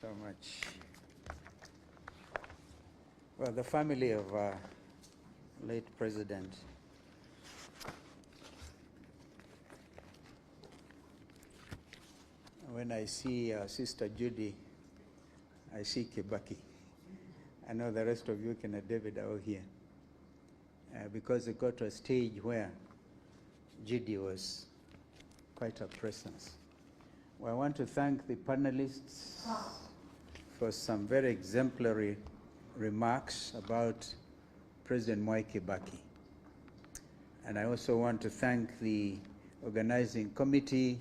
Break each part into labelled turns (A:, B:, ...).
A: So much. Well, the family of late President when I see Sister Judy, I see Kibaki. I know the rest of you can David are here because it got to a stage where Judy was quite a presence. Well, I want to thank the panelists for some very exemplary remarks about President Mwai Kibaki. And I also want to thank the organizing committee.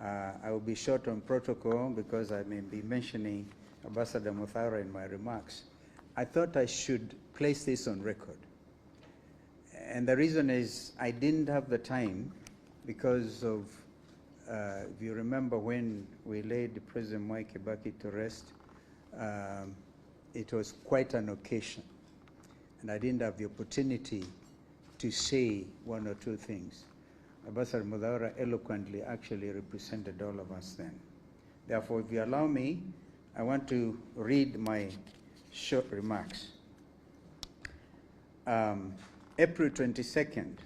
A: I will be short on protocol because I may be mentioning Ambassador Muthara in my remarks. I thought I should place this on record. And the reason is I didn't have the time because of, if you remember when we laid President Mwai Kibaki to rest, it was quite an occasion. And I didn't have the opportunity to say one or two things. Ambassador Muthara eloquently actually represented all of us then. Therefore, if you allow me, I want to read my short remarks. April 22nd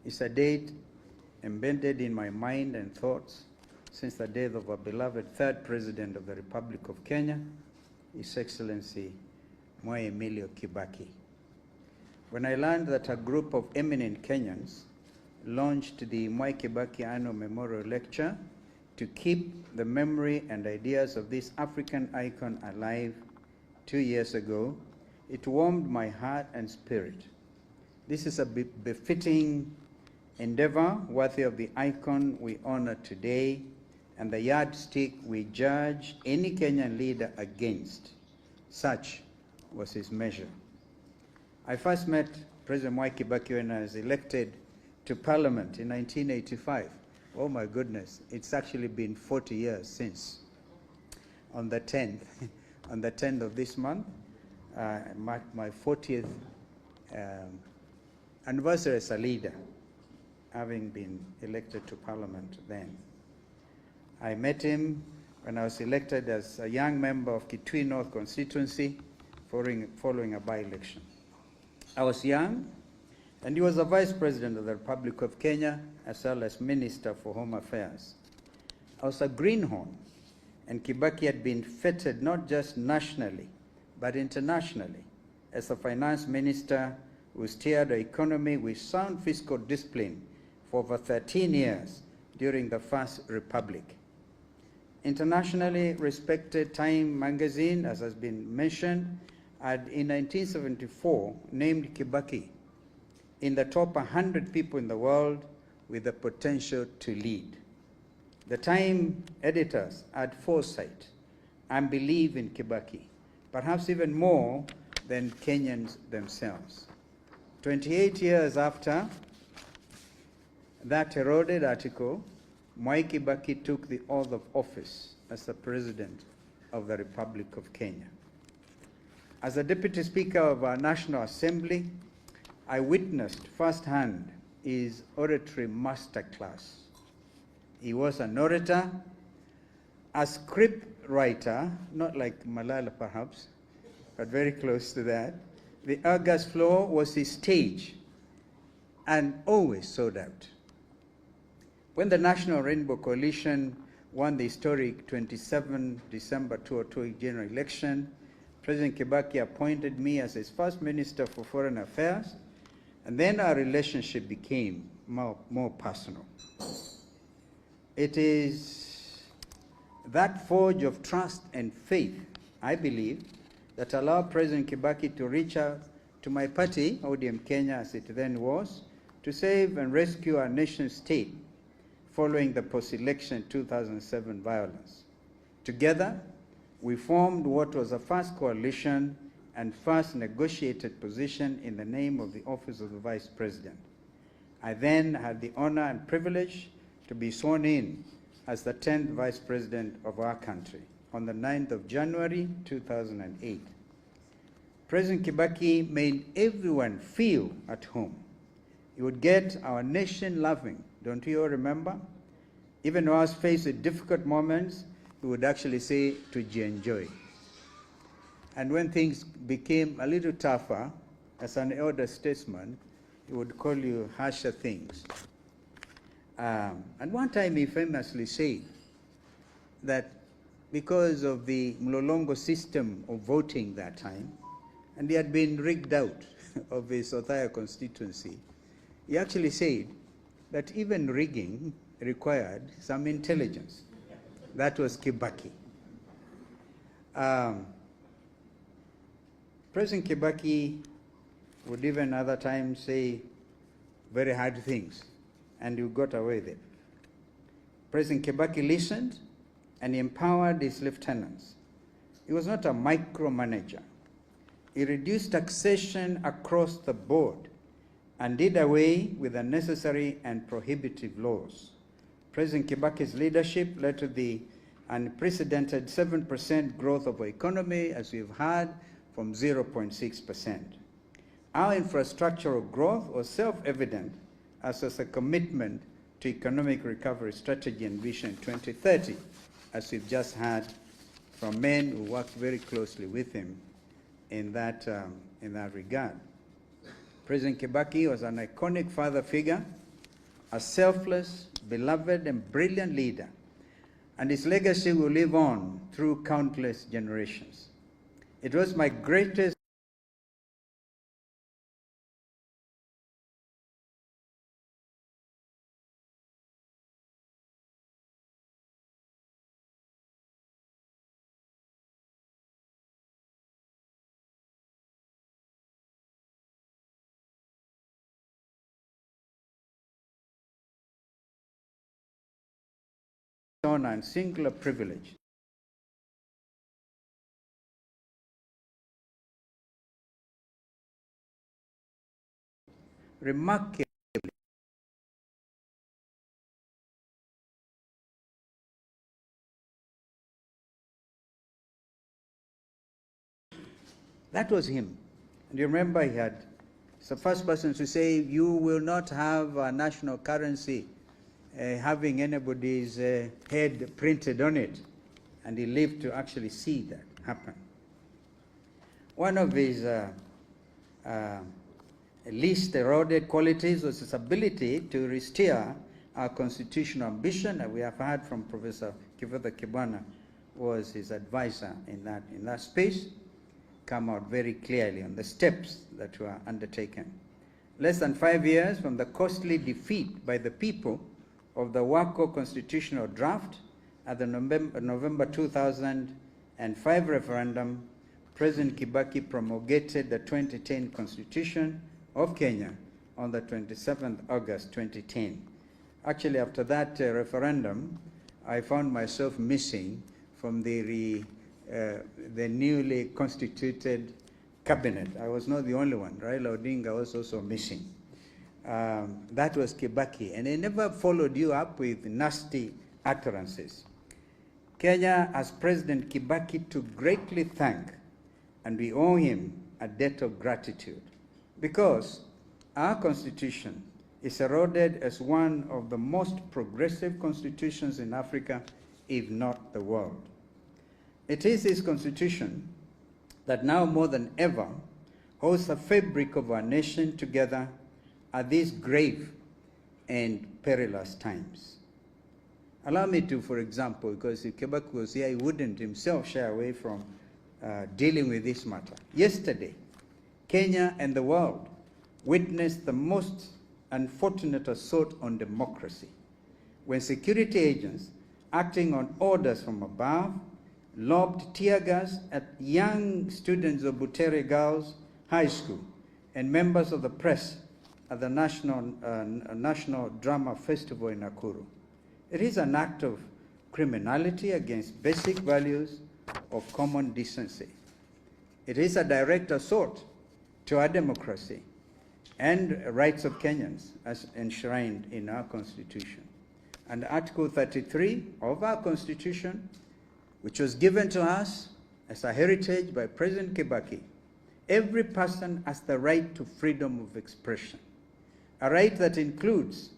A: is a date embedded in my mind and thoughts since the death of our beloved third President of the Republic of Kenya, His Excellency Mwai Emilio Kibaki. When I learned that a group of eminent Kenyans launched the Mwai Kibaki Annual Memorial Lecture to keep the memory and ideas of this African icon alive 2 years ago, it warmed my heart and spirit. This is a befitting endeavor worthy of the icon we honor today and the yardstick we judge any Kenyan leader against. Such was his measure. I first met President Mwai Kibaki when I was elected to Parliament in 1985. Oh my goodness, it's actually been 40 years since. On the 10th of this month, marked my 40th anniversary as a leader, having been elected to Parliament then. I met him when I was elected as a young member of Kitui North constituency following a by-election. I was young, and he was the Vice President of the Republic of Kenya, as well as Minister for Home Affairs. I was a greenhorn, and Kibaki had been feted not just nationally, but internationally, as a finance minister who steered the economy with sound fiscal discipline for over 13 years during the First Republic. Internationally respected Time magazine, as has been mentioned, had in 1974 named Kibaki in the top 100 people in the world with the potential to lead. The Time editors had foresight and believed in Kibaki, perhaps even more than Kenyans themselves. 28 years after that heralded article, Mwai Kibaki took the oath of office as the President of the Republic of Kenya. As the Deputy Speaker of our National Assembly, I witnessed firsthand his oratory masterclass. He was an orator, a script writer, not like Malala perhaps, but very close to that. The august floor was his stage and always sold out. When the National Rainbow Coalition won the historic 27 December 2002 general election, President Kibaki appointed me as his first Minister for Foreign Affairs, and then our relationship became more personal. It is that forge of trust and faith, I believe, that allowed President Kibaki to reach out to my party, ODM Kenya as it then was, to save and rescue our nation state following the post-election 2007 violence. Together, we formed what was the first coalition and first negotiated position in the name of the office of the Vice President. I then had the honor and privilege to be sworn in as the 10th Vice President of our country on the 9th of January 2008. President Kibaki made everyone feel at home. He would get our nation laughing. Don't you all remember? Even when I was faced with difficult moments, he would actually say to enjoy. And when things became a little tougher, as an elder statesman, he would call you harsher things. And one time he famously said that because of the Mlolongo system of voting that time, and he had been rigged out of his Othaya constituency, he actually said that even rigging required some intelligence. That was Kibaki. President Kibaki would even other times say very hard things, and you got away with it. President Kibaki listened and empowered his lieutenants. He was not a micromanager. He reduced taxation across the board and did away with unnecessary and prohibitive laws. President Kibaki's leadership led to the unprecedented 7% growth of our economy, as we've had, from 0.6%. Our infrastructural growth was self-evident, as was a commitment to economic recovery strategy and vision 2030, as we've just heard from men who worked very closely with him in that regard. President Kibaki was an iconic father figure, a selfless, beloved, and brilliant leader, and his legacy will live on through countless generations. It was my greatest honor and singular privilege remarkably that was him. And you remember he had, he's the first person to say, you will not have a national currency having anybody's head printed on it. And he lived to actually see that happen. One of his least eroded qualities was his ability to restore our constitutional ambition, and we have heard from Professor Kivutha Kibwana, was his advisor in that space, come out very clearly on the steps that were undertaken. Less than 5 years from the costly defeat by the people of the Wako constitutional draft at the November 2005 referendum, President Kibaki promulgated the 2010 Constitution of Kenya on the 27th August 2010. Actually, after that referendum, I found myself missing from the newly constituted cabinet. I was not the only one. Raila Odinga was also missing. That was Kibaki, and he never followed you up with nasty utterances. Kenya has President Kibaki to greatly thank, and we owe him a debt of gratitude, because our constitution is heralded as one of the most progressive constitutions in Africa, if not the world. It is this constitution that now more than ever holds the fabric of our nation together at these grave and perilous times. Allow me to, for example, because if Kibaki was here, he wouldn't himself shy away from dealing with this matter. Yesterday, Kenya and the world witnessed the most unfortunate assault on democracy, when security agents, acting on orders from above, lobbed tear gas at young students of Butere Girls High School and members of the press at the National Drama Festival in Nakuru. It is an act of criminality against basic values of common decency. It is a direct assault to our democracy and rights of Kenyans as enshrined in our Constitution. And Article 33 of our Constitution, which was given to us as a heritage by President Kibaki, every person has the right to freedom of expression, a right that includes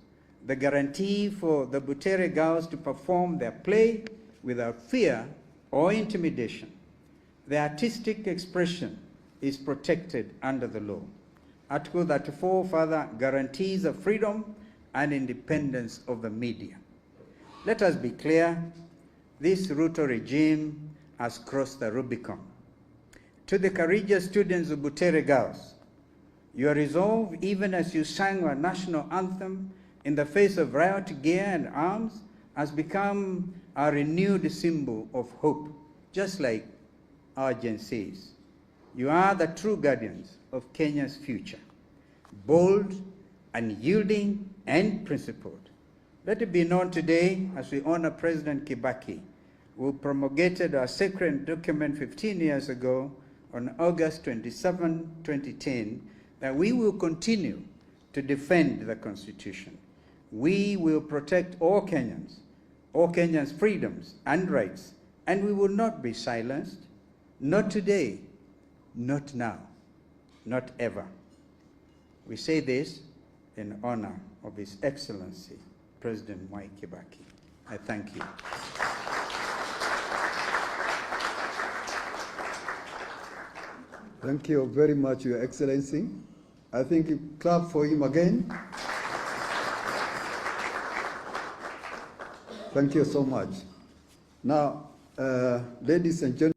A: the guarantee for the Butere girls to perform their play without fear or intimidation. The artistic expression is protected under the law. Article 34 further guarantees the freedom and independence of the media. Let us be clear, this Ruto regime has crossed the Rubicon. To the courageous students of Butere girls, your resolve, even as you sang our national anthem in the face of riot gear and arms, has become a renewed symbol of hope, just like our Gen Zs. You are the true guardians of Kenya's future, bold, unyielding, and principled. Let it be known today, as we honor President Kibaki, who promulgated our sacred document 15 years ago on August 27, 2010, that we will continue to defend the Constitution. We will protect all Kenyans' freedoms and rights, and we will not be silenced, not today, not now, not ever. We say this in honor of His Excellency, President Mwai Kibaki. I thank you.
B: Thank you very much, Your Excellency. I think you clap for him again. Thank you so much. Now, ladies and gentlemen,